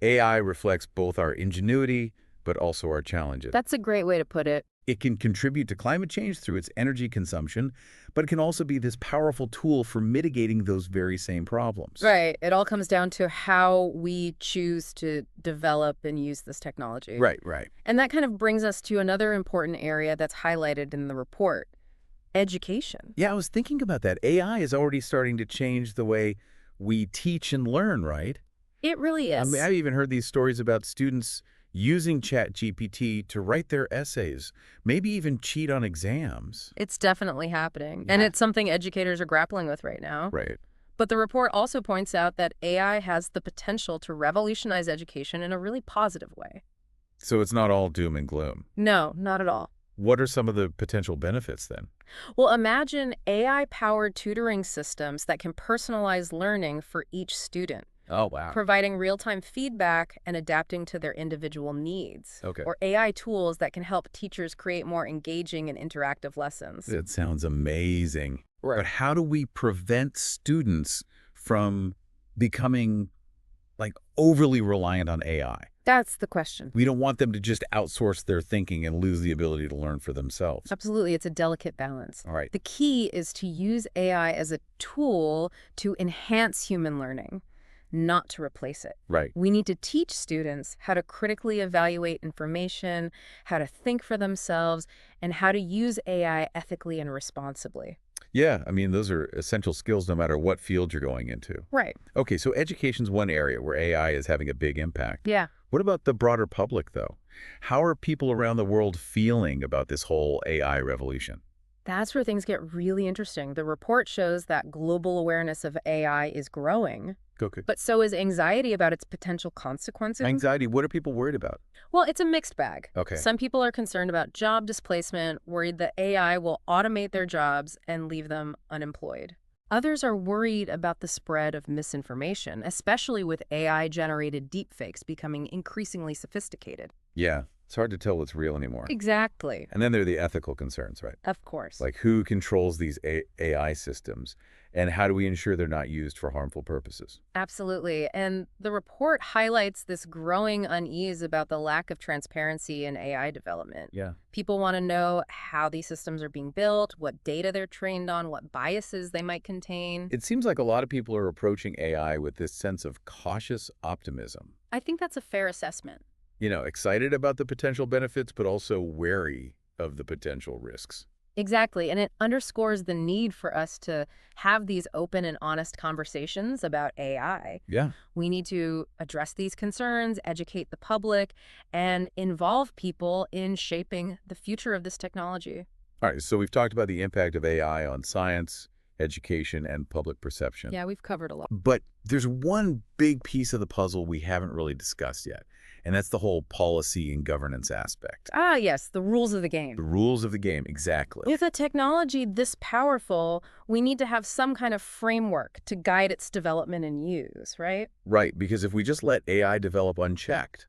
A: AI reflects both our ingenuity, but also our challenges.
B: That's a great way to put it.
A: It can contribute to climate change through its energy consumption, but it can also be this powerful tool for mitigating those very same problems.
B: Right. It all comes down to how we choose to develop and use this technology.
A: Right, right.
B: And that kind of brings us to another important area that's highlighted in the report, education.
A: Yeah, I was thinking about that. AI is already starting to change the way we teach and learn, right?
B: It really is.
A: I mean, I've even heard these stories about students using ChatGPT to write their essays, maybe even cheat on exams.
B: It's definitely happening. And
A: Yeah.
B: it's something educators are grappling with right now.
A: Right.
B: But the report also points out that AI has the potential to revolutionize education in a really positive way.
A: So it's not all doom and gloom.
B: No, not at all.
A: What are some of the potential benefits then?
B: Well, imagine AI-powered tutoring systems that can personalize learning for each student,
C: Oh, wow.
B: providing real-time feedback and adapting to their individual needs.
A: Okay.
B: Or AI tools that can help teachers create more engaging and interactive lessons.
A: That sounds amazing.
C: Right.
A: But how do we prevent students from becoming overly reliant on AI?
B: That's the question.
A: We don't want them to just outsource their thinking and lose the ability to learn for themselves.
B: Absolutely. It's a delicate balance.
A: All right.
B: The key is to use AI as a tool to enhance human learning, not to replace it.
A: Right.
B: We need to teach students how to critically evaluate information, how to think for themselves, and how to use AI ethically and responsibly.
A: Yeah, I mean, those are essential skills no matter what field you're going into.
B: Right.
A: Okay, so education's one area where AI is having a big impact.
B: Yeah.
A: What about the broader public, though? How are people around the world feeling about this whole AI revolution?
B: That's where things get really interesting. The report shows that global awareness of AI is growing,
A: Okay.
B: but so is anxiety about its potential consequences.
A: Anxiety, what are people worried about?
B: Well, it's a mixed bag.
A: Okay.
B: Some people are concerned about job displacement, worried that AI will automate their jobs and leave them unemployed. Others are worried about the spread of misinformation, especially with AI-generated deepfakes becoming increasingly sophisticated.
A: Yeah, it's hard to tell what's real anymore.
B: Exactly.
A: And then there are the ethical concerns, right?
B: Of course.
A: Like who controls these AI systems and how do we ensure they're not used for harmful purposes?
B: Absolutely. And the report highlights this growing unease about the lack of transparency in AI development.
A: Yeah.
B: People want to know how these systems are being built, what data they're trained on, what biases they might contain.
A: It seems like a lot of people are approaching AI with this sense of cautious optimism.
B: I think that's a fair assessment.
A: You know, excited about the potential benefits, but also wary of the potential risks.
B: Exactly. And it underscores the need for us to have these open and honest conversations about AI.
A: Yeah.
B: We need to address these concerns, educate the public, and involve people in shaping the future of this technology.
A: All right, so we've talked about the impact of AI on science, education, and public perception.
B: Yeah, we've covered a lot.
A: But there's one big piece of the puzzle we haven't really discussed yet, and that's the whole policy and governance aspect.
B: Ah, yes, the rules of the game.
A: The rules of the game, exactly.
B: With a technology this powerful, we need to have some kind of framework to guide its development and use, right?
A: Right, because if we just let AI develop unchecked,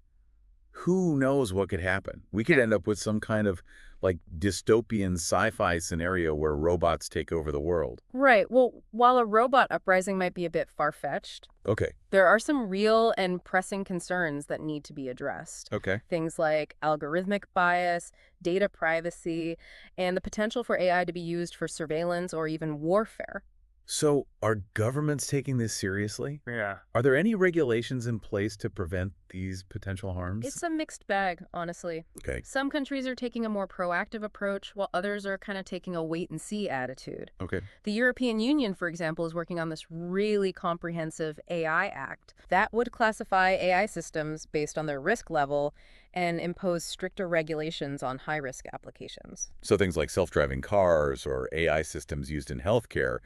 A: who knows what could happen? We could end up with some kind of like dystopian sci-fi scenario where robots take over the world.
B: Right. Well, while a robot uprising might be a bit far-fetched,
A: Okay.
B: there are some real and pressing concerns that need to be addressed.
A: Okay.
B: Things like algorithmic bias, data privacy, and the potential for AI to be used for surveillance or even warfare.
A: So are governments taking this seriously?
C: Yeah.
A: Are there any regulations in place to prevent these potential harms?
B: It's a mixed bag, honestly.
A: Okay.
B: Some countries are taking a more proactive approach, while others are kind of taking a wait-and-see attitude.
A: Okay.
B: The European Union, for example, is working on this really comprehensive AI Act that would classify AI systems based on their risk level and impose stricter regulations on high-risk applications.
A: So things like self-driving cars or AI systems used in healthcare,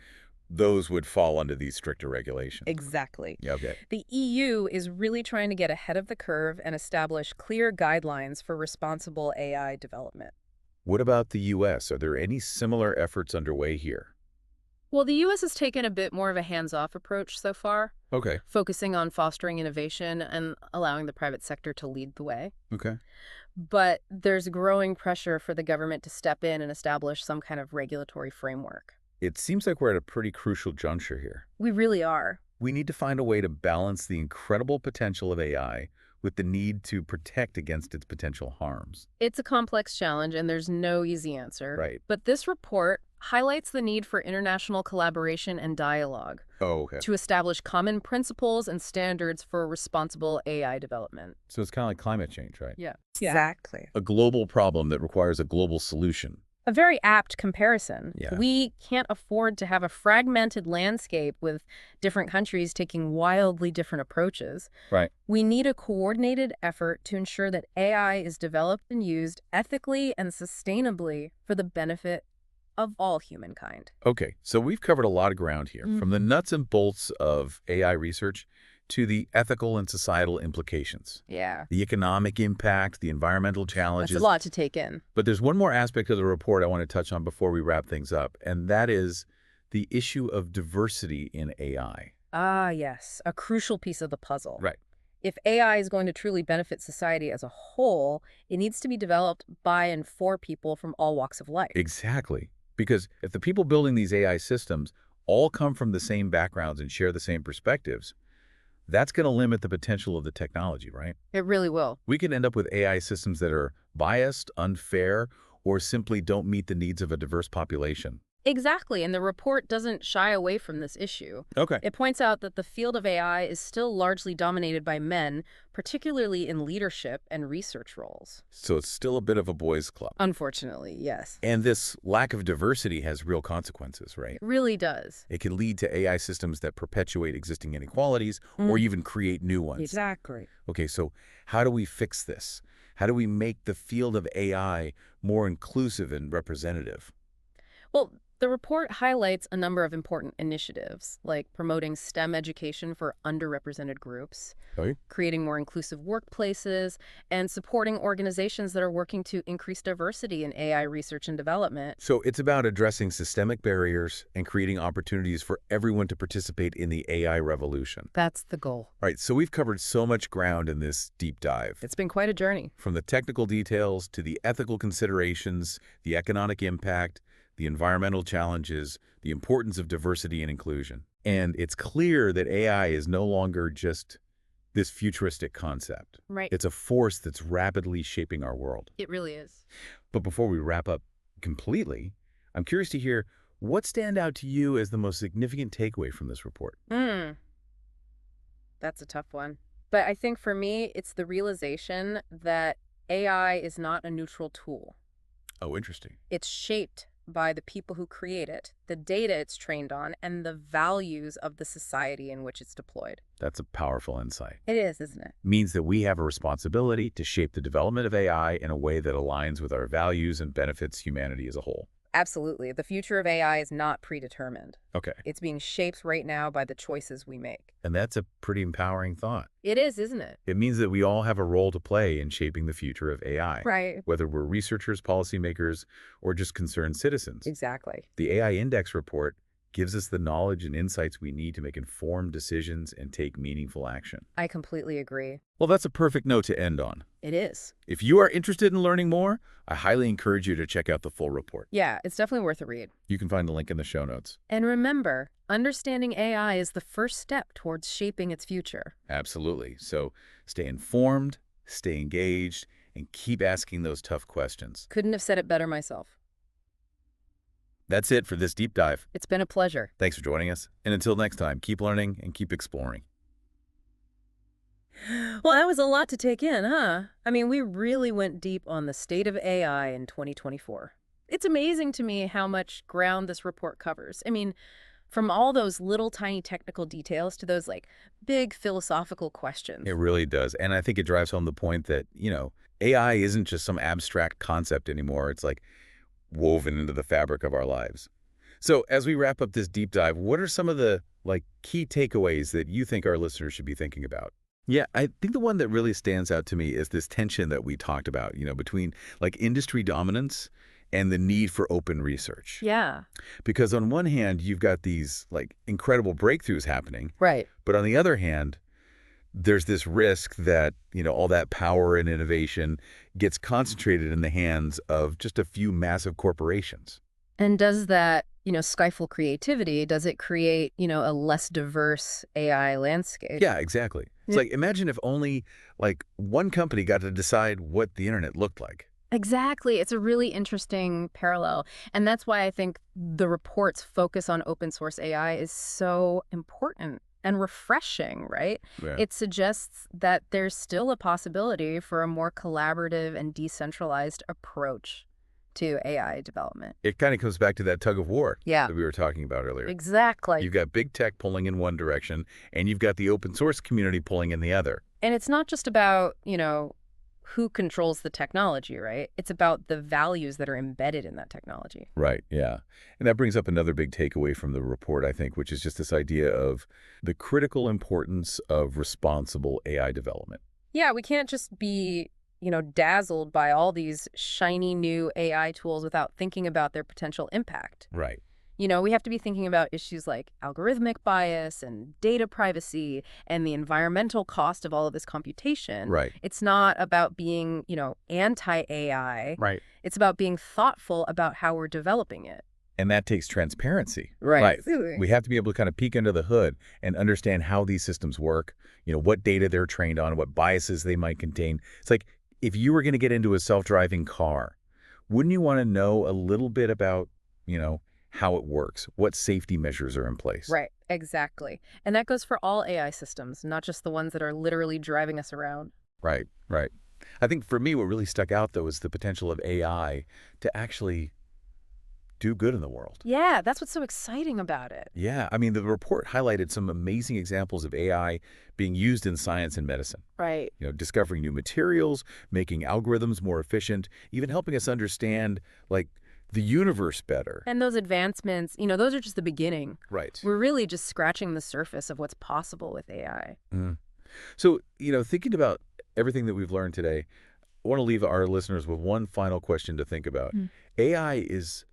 A: those would fall under these stricter regulations.
B: Exactly.
A: Yeah, okay.
B: The EU is really trying to get ahead of the curve and establish clear guidelines for responsible AI development.
A: What about the U.S.? Are there any similar efforts underway here?
B: Well, the U.S. has taken a bit more of a hands-off approach so far,
A: Okay.
B: focusing on fostering innovation and allowing the private sector to lead the way.
A: Okay.
B: But there's growing pressure for the government to step in and establish some kind of regulatory framework.
A: It seems like we're at a pretty crucial juncture here.
B: We really are.
A: We need to find a way to balance the incredible potential of AI with the need to protect against its potential harms.
B: It's a complex challenge, and there's no easy answer.
A: Right.
B: But this report highlights the need for international collaboration and dialogue
A: Oh, okay.
B: to establish common principles and standards for responsible AI development.
A: So it's kind of like climate change, right?
B: Yeah.
D: Exactly.
A: A global problem that requires a global solution.
B: A very apt comparison.
A: Yeah.
B: We can't afford to have a fragmented landscape with different countries taking wildly different approaches.
A: Right.
B: We need a coordinated effort to ensure that AI is developed and used ethically and sustainably for the benefit of all humankind.
A: Okay, so we've covered a lot of ground here, from the nuts and bolts of AI research to the ethical and societal implications,
B: Yeah.
A: the economic impact, the environmental challenges.
B: That's a lot to take in.
A: But there's one more aspect of the report I want to touch on before we wrap things up, and that is the issue of diversity in AI.
B: Ah, yes. A crucial piece of the puzzle.
A: Right.
B: If AI is going to truly benefit society as a whole, it needs to be developed by and for people from all walks of life.
A: Exactly. Because if the people building these AI systems all come from the same backgrounds and share the same perspectives, that's going to limit the potential of the technology, right?
B: It really will.
A: We can end up with AI systems that are biased, unfair, or simply don't meet the needs of a diverse population.
B: Exactly, and the report doesn't shy away from this issue.
A: Okay.
B: It points out that the field of AI is still largely dominated by men, particularly in leadership and research roles.
A: So it's still a bit of a boys' club.
B: Unfortunately, yes.
A: And this lack of diversity has real consequences, right?
B: It really does.
A: It can lead to AI systems that perpetuate existing inequalities or even create new ones.
B: Exactly.
A: Okay, so how do we fix this? How do we make the field of AI more inclusive and representative?
B: Well, the report highlights a number of important initiatives, like promoting STEM education for underrepresented groups,
A: Okay.
B: creating more inclusive workplaces, and supporting organizations that are working to increase diversity in AI research and development.
A: So it's about addressing systemic barriers and creating opportunities for everyone to participate in the AI revolution.
B: That's the goal.
A: All right, so we've covered so much ground in this deep dive.
B: It's been quite a journey.
A: From the technical details to the ethical considerations, the economic impact, the environmental challenges, the importance of diversity and inclusion. And it's clear that AI is no longer just this futuristic concept.
B: Right.
A: It's a force that's rapidly shaping our world.
B: It really is.
A: But before we wrap up completely, I'm curious to hear what stand out to you as the most significant takeaway from this report?
B: That's a tough one. But I think for me, it's the realization that AI is not a neutral tool.
A: Oh, interesting.
B: It's shaped by the people who create it, the data it's trained on, and the values of the society in which it's deployed.
A: That's a powerful insight.
B: It is, isn't it?
A: Means that we have a responsibility to shape the development of AI in a way that aligns with our values and benefits humanity as a whole.
B: Absolutely. The future of AI is not predetermined.
A: Okay.
B: It's being shaped right now by the choices we make.
A: And that's a pretty empowering thought.
B: It is, isn't it?
A: It means that we all have a role to play in shaping the future of AI.
B: Right.
A: Whether we're researchers, policymakers, or just concerned citizens.
B: Exactly.
A: The AI Index report gives us the knowledge and insights we need to make informed decisions and take meaningful action.
B: I completely agree.
A: Well, that's a perfect note to end on.
B: It is.
A: If you are interested in learning more, I highly encourage you to check out the full report.
B: Yeah, it's definitely worth a read.
A: You can find the link in the show notes.
B: And remember, understanding AI is the first step towards shaping its future.
A: Absolutely. So stay informed, stay engaged, and keep asking those tough questions.
B: Couldn't have said it better myself.
A: That's it for this deep dive.
B: It's been a pleasure.
A: Thanks for joining us. And until next time, keep learning and keep exploring.
B: Well, that was a lot to take in, huh? I mean, we really went deep on the state of AI in 2024. It's amazing to me how much ground this report covers. I mean, from all those little tiny technical details to those like big philosophical questions.
A: It really does. And I think it drives home the point that, AI isn't just some abstract concept anymore. It's like woven into the fabric of our lives. So as we wrap up this deep dive, what are some of the key takeaways that you think our listeners should be thinking about? Yeah, I think the one that really stands out to me is this tension that we talked about, between industry dominance and the need for open research.
B: Yeah.
A: Because on one hand, you've got these incredible breakthroughs happening.
B: Right.
A: But on the other hand, there's this risk that, all that power and innovation gets concentrated in the hands of just a few massive corporations.
B: And does that, stifle creativity? Does it create, a less diverse AI landscape?
A: Yeah, exactly. It's imagine if only one company got to decide what the internet looked like.
B: Exactly. It's a really interesting parallel. And that's why I think the report's focus on open source AI is so important and refreshing, right?
A: Yeah.
B: It suggests that there's still a possibility for a more collaborative and decentralized approach to AI development.
A: It kind of comes back to that tug of war
B: Yeah.
A: that we were talking about earlier.
B: Exactly.
A: You've got big tech pulling in one direction, and you've got the open source community pulling in the other.
B: And it's not just about, who controls the technology, right? It's about the values that are embedded in that technology.
A: Right, yeah. And that brings up another big takeaway from the report, I think, which is just this idea of the critical importance of responsible AI development.
B: Yeah, we can't just be, dazzled by all these shiny new AI tools without thinking about their potential impact.
A: Right.
B: We have to be thinking about issues like algorithmic bias and data privacy and the environmental cost of all of this computation.
A: Right.
B: It's not about being, anti-AI.
A: Right.
B: It's about being thoughtful about how we're developing it.
A: And that takes transparency.
B: Right.
A: We have to be able to kind of peek under the hood and understand how these systems work, what data they're trained on, what biases they might contain. It's like if you were going to get into a self-driving car, wouldn't you want to know a little bit about, how it works, what safety measures are in place.
B: Right, exactly. And that goes for all AI systems, not just the ones that are literally driving us around.
A: Right, right. I think for me, what really stuck out, though, is the potential of AI to actually do good in the world.
B: Yeah, that's what's so exciting about it.
A: Yeah, I mean, the report highlighted some amazing examples of AI being used in science and medicine.
B: Right.
A: Discovering new materials, making algorithms more efficient, even helping us understand, like, the universe better.
B: And those advancements, those are just the beginning.
A: Right.
B: We're really just scratching the surface of what's possible with AI.
A: Mm. So, thinking about everything that we've learned today, I want to leave our listeners with one final question to think about. AI is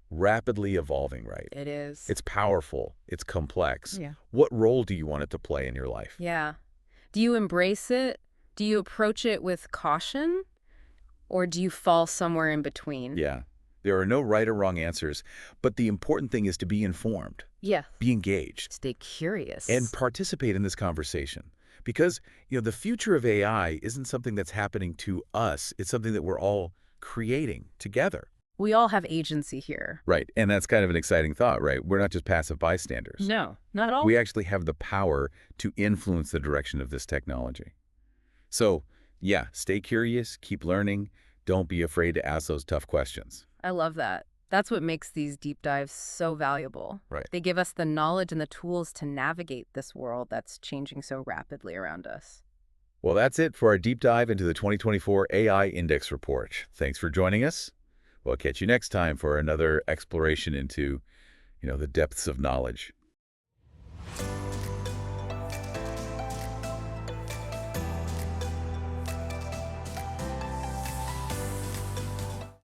A: rapidly evolving, right?
B: It is.
A: It's powerful. It's complex.
B: Yeah.
A: What role do you want it to play in your life?
B: Yeah. Do you embrace it? Do you approach it with caution? Or do you fall somewhere in between?
A: Yeah. There are no right or wrong answers, but the important thing is to be informed,
B: Yeah.
A: be engaged,
B: Stay curious.
A: and participate in this conversation. Because, the future of AI isn't something that's happening to us. It's something that we're all creating together.
B: We all have agency here.
A: Right. And that's kind of an exciting thought, right? We're not just passive bystanders.
B: No, not at all.
A: We actually have the power to influence the direction of this technology. So, yeah, stay curious, keep learning. Don't be afraid to ask those tough questions.
B: I love that. That's what makes these deep dives so valuable.
A: Right.
B: They give us the knowledge and the tools to navigate this world that's changing so rapidly around us.
A: Well, that's it for our deep dive into the 2024 AI Index Report. Thanks for joining us. We'll catch you next time for another exploration into, the depths of knowledge.